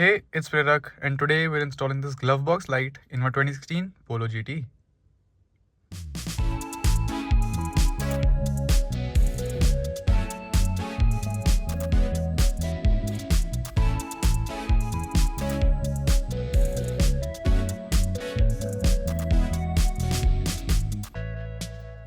Hey, it's Prerak, and today we're installing this glove box light in my 2016 Polo GT.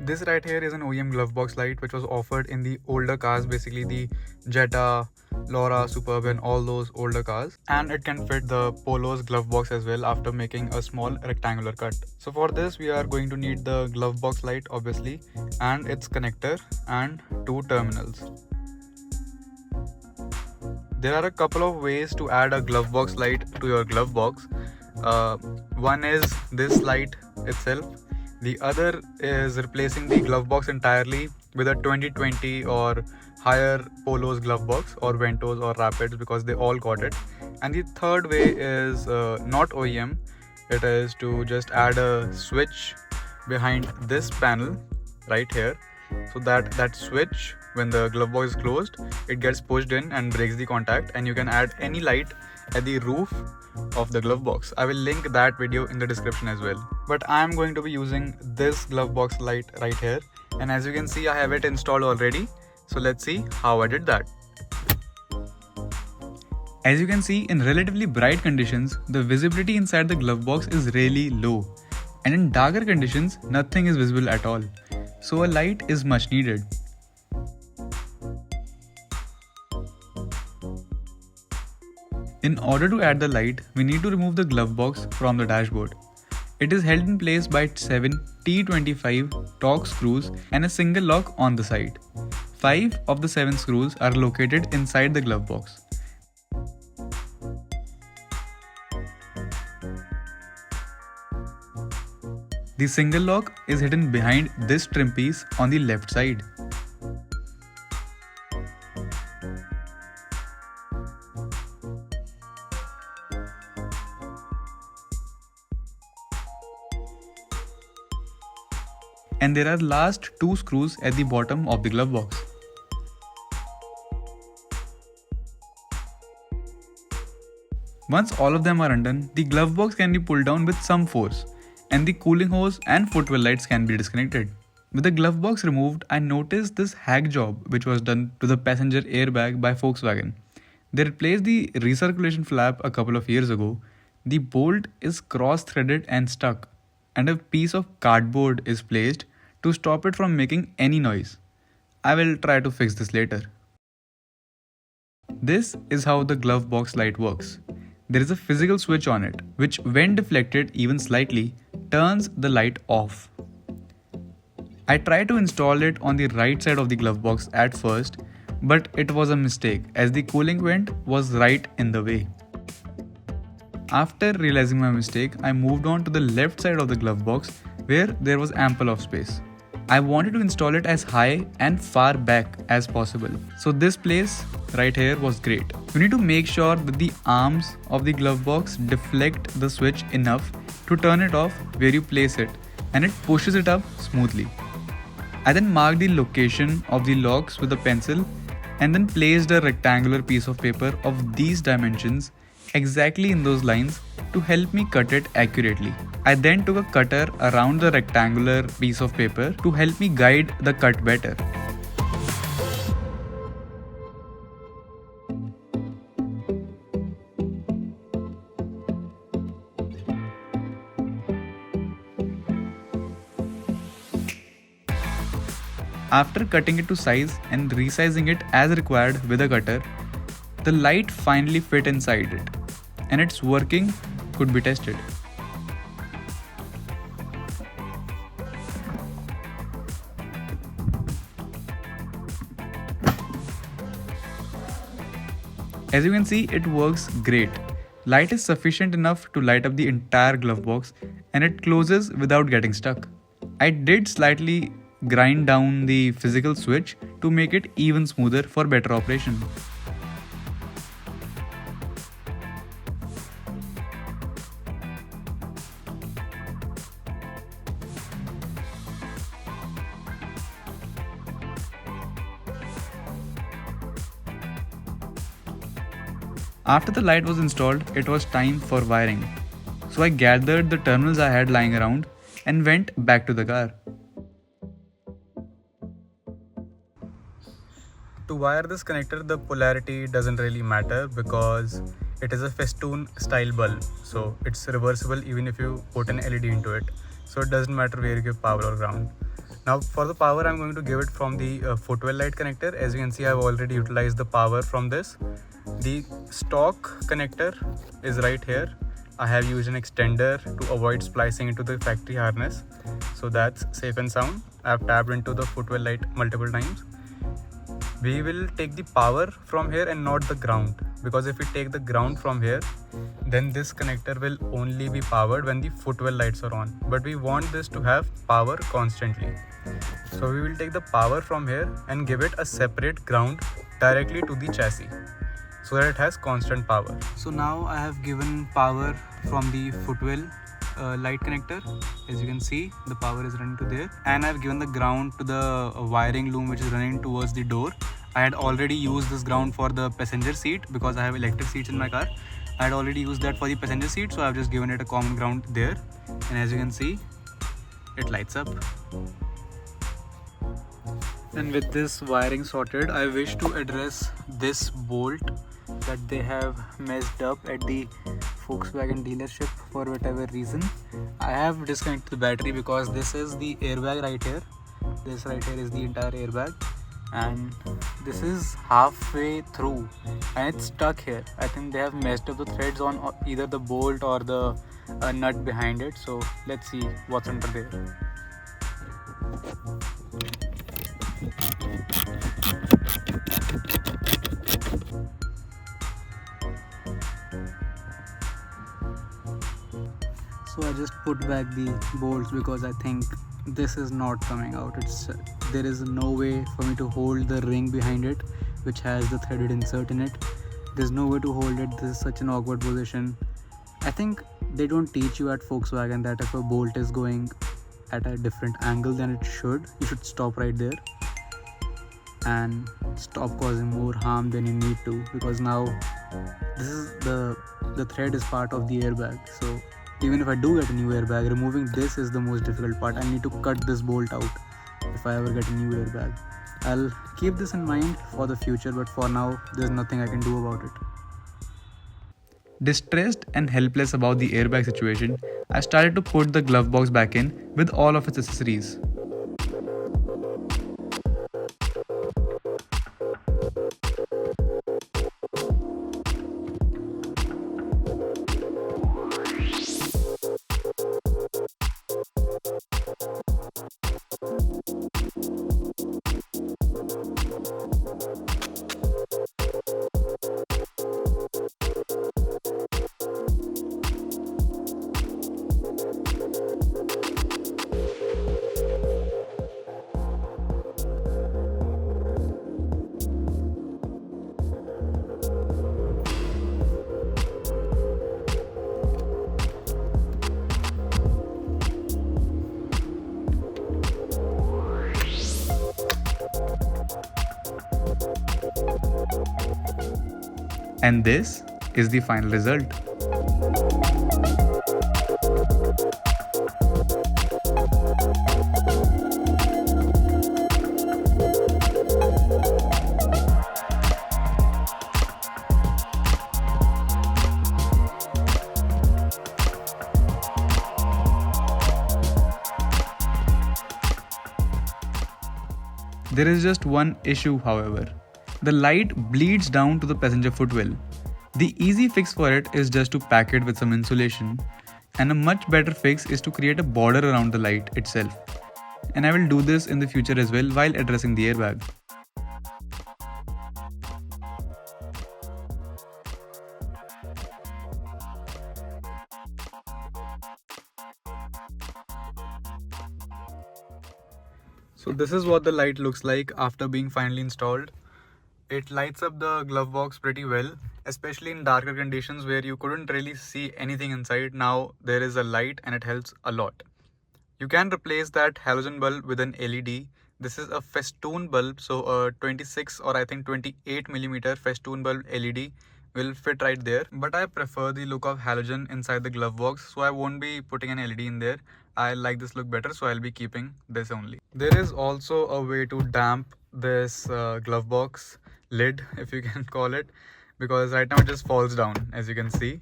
This right here is an OEM glove box light which was offered in the older cars, basically the Jetta, Laura, Suburban, all those older cars, and it can fit the Polo's glove box as well after making a small rectangular cut. So for this we are going to need the glove box light obviously, and its connector and two terminals. There are a couple of ways to add a glove box light to your glove box. One is this light itself. The other is replacing the glove box entirely with a 2020 or higher Polo's glove box, or Ventos or Rapids, because they all got it. And the third way is not OEM. It is to just add a switch behind this panel right here, so that switch, when the glove box is closed, it gets pushed in and breaks the contact, and you can add any light at the roof of the glove box. I will link that video in the description as well. But I am going to be using this glove box light right here, and as you can see I have it installed already. So let's see how I did that. As you can see, in relatively bright conditions, the visibility inside the glove box is really low, and in darker conditions nothing is visible at all. So a light is much needed. In order to add the light, we need to remove the glove box from the dashboard. It is held in place by 7 T25 Torx screws and a single lock on the side. 5 of the 7 screws are located inside the glove box. The single lock is hidden behind this trim piece on the left side. And there are last 2 screws at the bottom of the glove box. Once all of them are undone, the glove box can be pulled down with some force, and the cooling hose and footwell lights can be disconnected. With the glove box removed, I noticed this hack job which was done to the passenger airbag by Volkswagen. They replaced the recirculation flap a couple of years ago. The bolt is cross-threaded and stuck, and a piece of cardboard is placed to stop it from making any noise. I will try to fix this later. This is how the glove box light works. There is a physical switch on it, which when deflected even slightly, turns the light off. I tried to install it on the right side of the glove box at first, but it was a mistake as the cooling vent was right in the way. After realizing my mistake, I moved on to the left side of the glove box where there was ample of space. I wanted to install it as high and far back as possible. So this place right here was great. You need to make sure that the arms of the glove box deflect the switch enough to turn it off where you place it, and it pushes it up smoothly. I then marked the location of the locks with a pencil and then placed a rectangular piece of paper of these dimensions exactly in those lines to help me cut it accurately. I then took a cutter around the rectangular piece of paper to help me guide the cut better. After cutting it to size and resizing it as required with a cutter, the light finally fit inside it, and its working could be tested. As you can see, it works great. Light is sufficient enough to light up the entire glove box, and it closes without getting stuck. I did slightly grind down the physical switch to make it even smoother for better operation. After the light was installed, it was time for wiring. So I gathered the terminals I had lying around and went back to the car. To wire this connector, the polarity doesn't really matter because it is a festoon style bulb, so it's reversible even if you put an LED into it. So it doesn't matter where you give power or ground. Now for the power, I'm going to give it from the footwell light connector. As you can see, I've already utilized the power from this. The stock connector is right here. I have used an extender to avoid splicing into the factory harness, so that's safe and sound. I've tapped into the footwell light multiple times. We will take the power from here and not the ground, because if we take the ground from here, then this connector will only be powered when the footwell lights are on, but we want this to have power constantly. So we will take the power from here and give it a separate ground directly to the chassis so that it has constant power. So now I have given power from the footwell light connector. As you can see, the power is running to there, and I've given the ground to the wiring loom which is running towards the door. I had already used this ground for the passenger seat because I have electric seats in my car. I had already used that for the passenger seat, so I've just given it a common ground there, and as you can see, it lights up. And with this wiring sorted, I wish to address this bolt that they have messed up at the Volkswagen dealership for whatever reason. I have disconnected the battery because this is the airbag right here. This right here is the entire airbag, and this is halfway through and it's stuck here. I think they have messed up the threads on either the bolt or the nut behind it. So let's see what's under there. So I just put back the bolts because I think this is not coming out. There is no way for me to hold the ring behind it which has the threaded insert in it. There's no way to hold it. This is such an awkward position. I think they don't teach you at Volkswagen that if a bolt is going at a different angle than it should, you should stop right there and stop causing more harm than you need to, because now this is the thread is part of the airbag. So even if I do get a new airbag, removing this is the most difficult part. I need to cut this bolt out if I ever get a new airbag. I'll keep this in mind for the future, but for now there's nothing I can do about it. Distressed and helpless about the airbag situation, I started to put the glove box back in with all of its accessories. And this is the final result. There is just one issue, however. The light bleeds down to the passenger footwell. The easy fix for it is just to pack it with some insulation, and a much better fix is to create a border around the light itself. And I will do this in the future as well while addressing the airbag. So this is what the light looks like after being finally installed. It lights up the glove box pretty well, especially in darker conditions where you couldn't really see anything inside. Now there is a light and it helps a lot. You can replace that halogen bulb with an LED. This is a festoon bulb, so a 26 or I think 28 millimeter festoon bulb LED will fit right there. But I prefer the look of halogen inside the glove box, so I won't be putting an LED in there. I like this look better, so I'll be keeping this only. There is also a way to damp this glove box lid, if you can call it, because right now it just falls down, as you can see.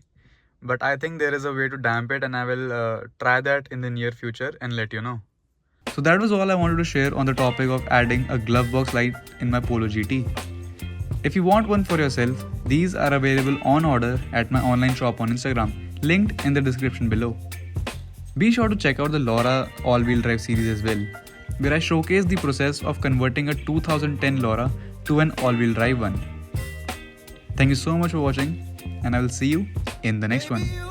But I think there is a way to damp it, and I will try that in the near future and let you know. So that was all I wanted to share on the topic of adding a glove box light in my Polo GT. If you want one for yourself, these are available on order at my online shop on Instagram, linked in the description below. Be sure to check out the LoRa all-wheel drive series as well, where I showcase the process of converting a 2010 LoRa to an all-wheel drive one. Thank you so much for watching, and I will see you in the next one.